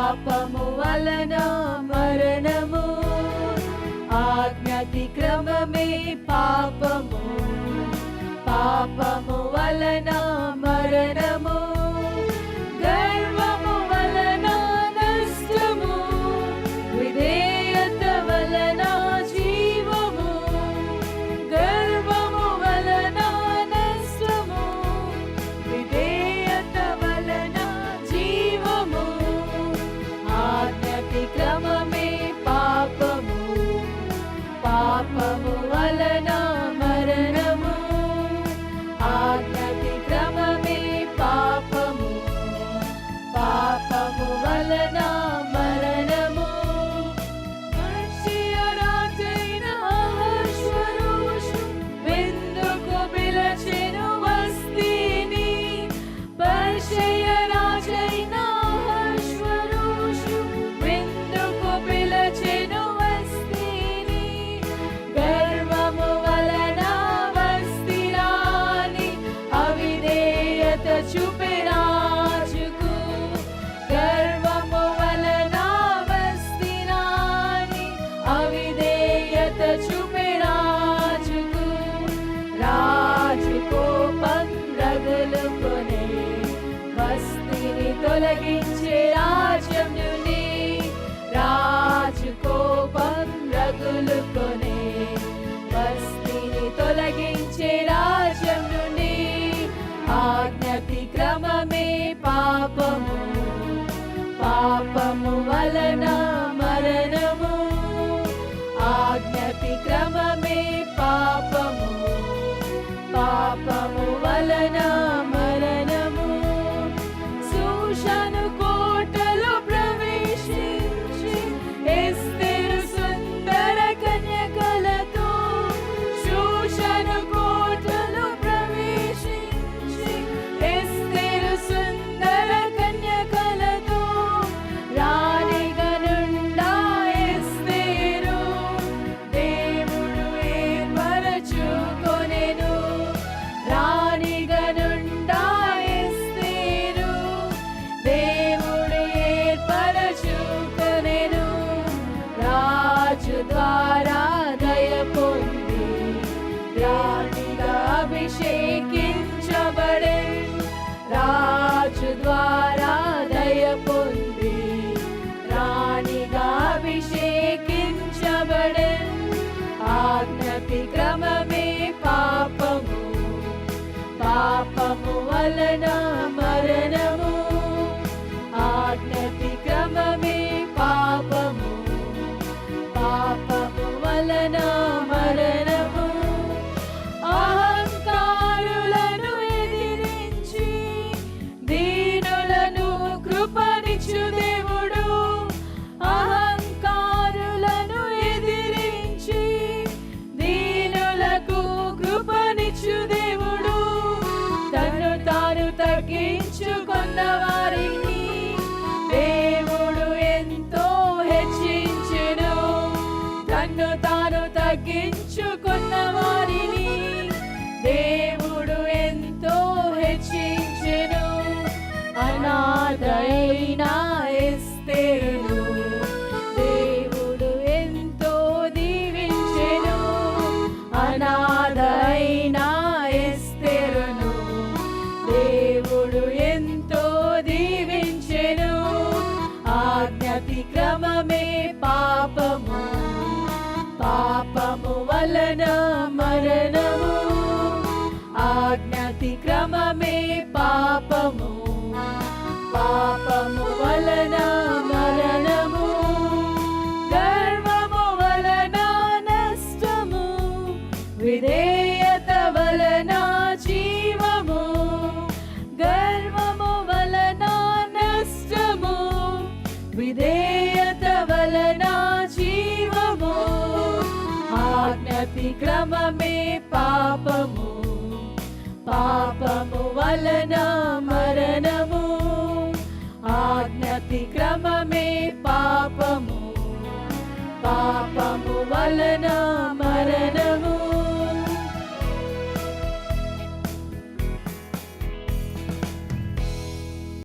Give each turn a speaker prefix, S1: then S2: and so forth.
S1: పాపము వలన మరణము, ఆజ్ఞాతిక్రమమే పాపము. పాపము వలన మరణము, గర్వము వలన నష్టము, విధేయత వలన జీవము. గర్వము వలన నష్టము, విధేయత వలన జీవము. ఆజ్ఞాతిక్రమమే పాపము, పాపము వలన మరణము, ఆజ్ఞాతిక్రమమే పాపము. పాపము వలన మరణము. పర్షియ రాజైన అహష్వేరోషు విందుకు పిలిచెను వస్తీని. పర్షియ రాజైన అహష్వేరోషు విందుకు పిలిచెను వస్తీని. గర్వము వలన వస్తిరాని అవిధేయత చూపే రాజుకు. గర్వము వలన వస్తిరాని అవిధేయత చూపే రాజుకు. రాజు కోపం రగులుకొనే వస్తిని తొలగించే రాజ్యం నుండి. రాజు కోపం రగులుకొనే వస్తిని తొలగించే రాజ్యం నుండి. ఆజ్ఞాతిక్రమమే పాపము, పాపము వలన మరణము, ఆజ్ఞాతిక్రమమే పాపము. పాపము వలన మరణము. శూషను కోటలో ప్రవేశించి ఎస్తేరు సుందర కన్యకలతో. శూషను కోటలో ప్రవేశించి ఎస్తేరు సుందర కన్యకలతో. రాణిగనుండా ఎస్తేరు దేవుడు ఏర్పరచుకొనెను. రాణిగనుండా ఎస్తేరు దేవుడు ఏర్పరచుకొనెను. రాజు ద్వారా దయ పొంది రాణిగా అభిషేకించబడెను. రాజు ద్వారా దయ పొంది రాణిగా అభిషేకించబడెను. ఆజ్ఞాతిక్రమమే పాపము, పాపము వలన మరణము, ఆజ్ఞాతిక్రమమే పాపము. పాపము వలన మరణము. అహంకారులను ఎదిరించి దీనులను కృపనిచ్చు దేవుడు. అహంకారులను ఎదిరించి దీనులకు కృపనిచ్చు దేవుడు. తన్ను తాను తగ్గించుకున్న వారిని దేవుడు ఎంతో హెచ్చించెను. తన్ను తాను తగ్గించుకున్న వారిని దేవుడు ఎంతో హెచ్చించెను. అనాథైన ఎస్తేరును దేవుడు ఎంతో దీవించెను. అనాథైన ఎస్తేరును దేవుడు ఎంతో దీవించెను. ఆజ్ఞాతిక్రమమే పాపము, పాపము వలన మరణము, ఆజ్ఞాతిక్రమమే పాపము. పాపము వలన మరణము, గర్వము వలన నష్టము, విధేయత వలన జీవము. గర్వము వలన నష్టము, విధేయత వలన జీవము. ఆజ్ఞాతిక్రమమే పాపము, పాపము వలన మరణము, ఆజ్ఞాతిక్రమమే పాపము. పాపము వలన మరణము.